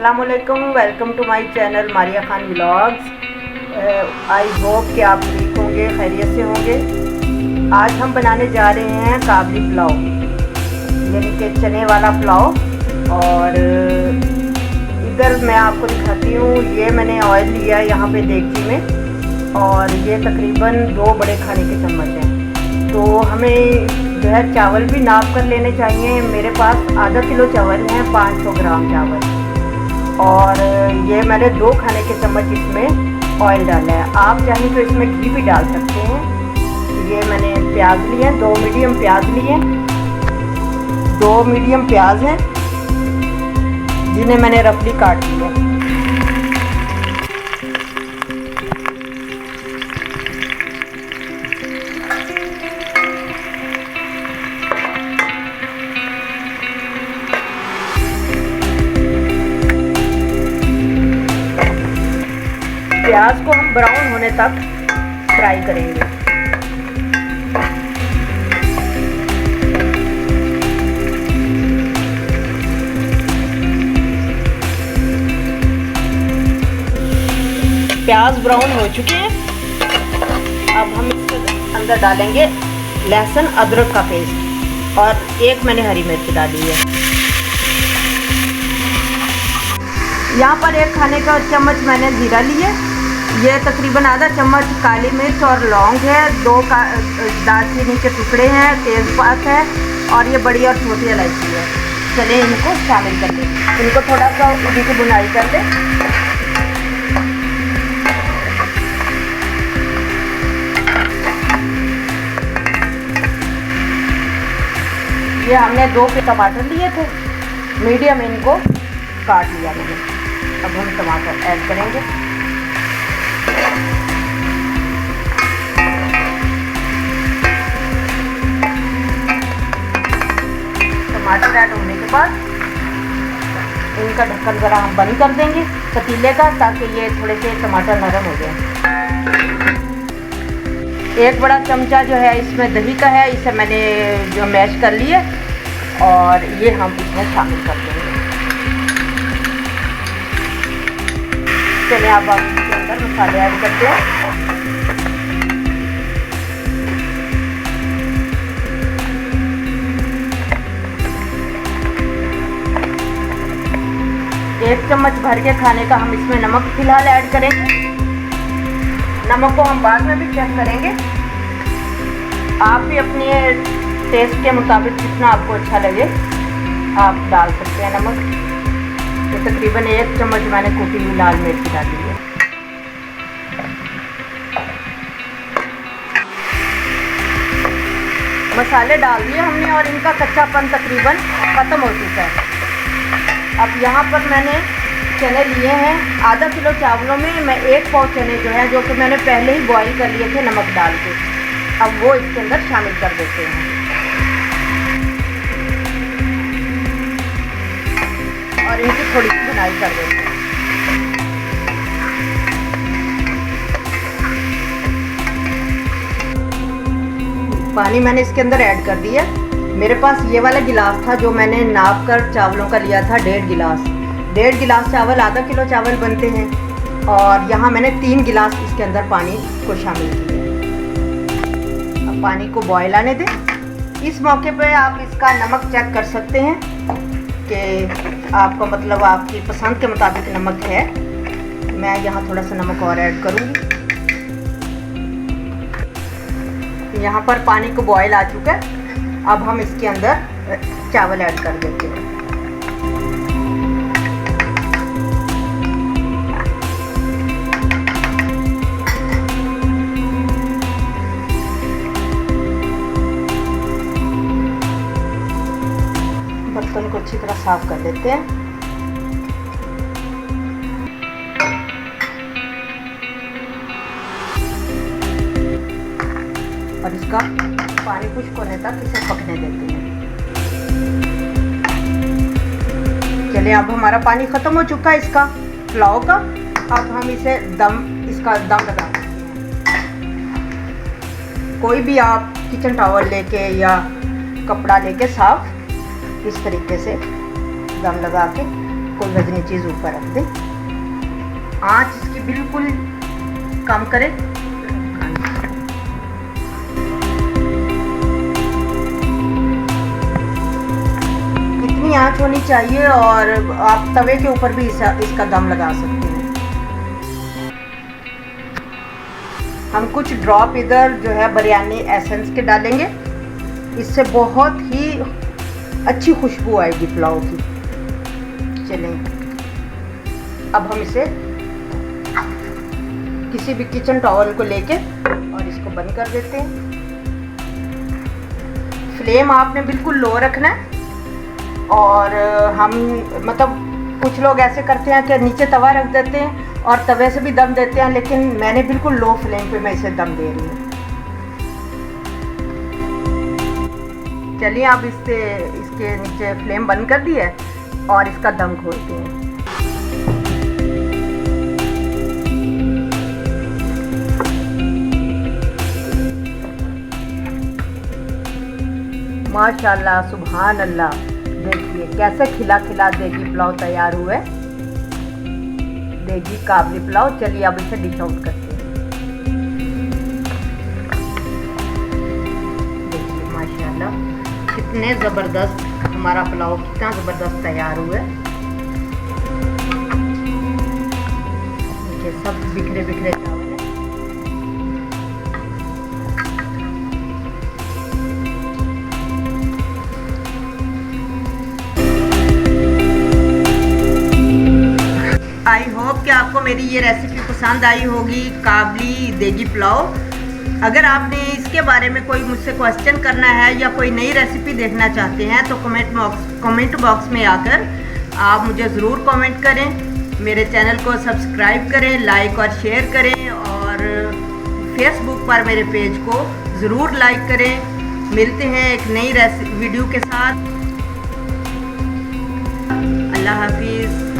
अस्सलामुअलैकुम, welcome to my channel Maria Khan vlogs. I hope कि आप ठीक होंगे, खैरियत से होंगे। आज हम बनाने जा रहे हैं काबली पुलाव, यानी कि चने वाला पुलाव। और इधर मैं आपको दिखाती हूँ, ये मैंने ऑयल लिया है यहाँ पे देगची में, और ये तकरीबन 2 बड़े खाने के चम्मच हैं। तो हमें जो है चावल भी नाप कर लेने चाहिए। मेरे पास आधा किलो चावल हैं, 500 ग्राम चावल, और ये मैंने 2 खाने के चम्मच इसमें ऑयल डाला है। आप चाहें तो इसमें घी भी डाल सकते हैं। ये मैंने प्याज लिए हैं, 2 मीडियम प्याज लिए, 2 मीडियम प्याज हैं जिन्हें मैंने रफली काट लिया। प्याज को हम ब्राउन होने तक फ्राई करेंगे। प्याज ब्राउन हो चुके हैं। अब हम इसके अंदर डालेंगे लहसुन अदरक का पेस्ट, और 1 मैंने हरी मिर्च डाली है। यहाँ पर 1 खाने का चम्मच मैंने जीरा लिया। ये तकरीबन आधा चम्मच काली मिर्च और लौंग है, 2 दालचीनी के टुकड़े हैं, तेज़पात है, और ये बड़ी और छोटी इलायची है। चलिए इनको शामिल कर लें, इनको थोड़ा सा इनकी बुनाई कर लें। ये हमने 2 टमाटर लिए थे, मीडियम, इनको काट लिया मैंने। अब हम टमाटर ऐड करेंगे। टमाटर ऐड होने के बाद इनका ढक्कन ज़रा हम बंद कर देंगे पतीले का, ताकि ये थोड़े से टमाटर नरम हो जाए। 1 बड़ा चमचा जो है इसमें दही का है, इसे मैंने जो मैश कर लिया, और ये हम इसमें शामिल कर देंगे। चलिए अब हम इसके अंदर मसाले ऐड करते हैं। एक चम्मच भर के खाने का हम इसमें नमक फिलहाल ऐड करेंगे। नमक को हम बाद में भी चेक करेंगे। आप भी अपने टेस्ट के मुताबिक जितना आपको अच्छा लगे आप डाल सकते हैं नमक। तो तकरीबन 1 चम्मच मैंने कुटी हुई लाल मिर्च डाली है। मसाले डाल दिए हमने, और इनका कच्चापन तकरीबन ख़त्म हो चुका है। अब यहाँ पर मैंने चने लिए हैं। आधा किलो चावलों में मैं 1 पाव चने जो है, जो कि मैंने पहले ही बॉईल कर लिए थे नमक डाल के, अब वो इसके अंदर शामिल कर देते हैं, और इनकी थोड़ी सी बुनाई कर देते हैं। पानी मैंने इसके अंदर ऐड कर दिया। मेरे पास ये वाला गिलास था जो मैंने नाप कर चावलों का लिया था, 1.5 गिलास। 1.5 गिलास चावल, आधा किलो चावल बनते हैं, और यहाँ मैंने 3 गिलास इसके अंदर पानी को शामिल किया। अब पानी को बॉयल आने दें। इस मौके पे आप इसका नमक चेक कर सकते हैं कि आपका मतलब आपकी पसंद के मुताबिक नमक है। मैं यहाँ थोड़ा सा नमक और ऐड करूँगी। यहाँ पर पानी को बॉयल आ चुका है। अब हम इसके अंदर चावल ऐड कर देते हैं। बर्तन को अच्छी तरह साफ कर देते हैं। और इसका पानी खुश्क होने तक इसे पकने देते हैं। चलिए अब हमारा पानी ख़त्म हो चुका है इसका पुलाव का। अब हम इसे इसका दम लगा सकते हैं। कोई भी आप किचन टॉवल लेके या कपड़ा लेके साफ इस तरीके से दम लगा के कोई वजनी चीज़ ऊपर रख दें। आँच इसकी बिल्कुल कम करें। इतनी आँच होनी चाहिए और आप तवे के ऊपर भी इसका दम लगा सकते हैं। हम कुछ ड्रॉप इधर जो है बिरयानी एसेंस के डालेंगे, इससे बहुत ही अच्छी खुशबू आएगी पुलाव की। चलें, अब हम इसे किसी भी किचन टॉवल को लेके और इसको बंद कर देते हैं। फ्लेम आपने बिल्कुल लो रखना है। और हम मतलब कुछ लोग ऐसे करते हैं कि नीचे तवा रख देते हैं और तवे से भी दम देते हैं, लेकिन मैंने बिल्कुल लो फ्लेम पे मैं इसे दम दे रही हूँ। चलिए, अब इसके नीचे फ्लेम बंद कर दिया है और इसका दम खोलते हैं। माशाल्लाह, सुभान अल्लाह, देखिए कैसे खिला खिला देगी पुलाव तैयार हुआ है। देगी काबली पुलाव। चलिए, अब इसे डिश आउट करते हैं। देखिए माशाल्लाह कितने ज़बरदस्त हमारा पुलाव कितना ज़बरदस्त तैयार हुआ है। देखिए सब बिखरे बिखरे चावल है। आई होप कि आपको मेरी ये रेसिपी पसंद आई होगी, काबली देगी पुलाव। अगर आपने इसके बारे में कोई मुझसे क्वेश्चन करना है या कोई नई रेसिपी देखना चाहते हैं तो कमेंट बॉक्स में आकर आप मुझे ज़रूर कमेंट करें। मेरे चैनल को सब्सक्राइब करें, लाइक और शेयर करें और फेसबुक पर मेरे पेज को ज़रूर लाइक करें। मिलते हैं एक नई वीडियो के साथ। अल्लाह हाफिज़।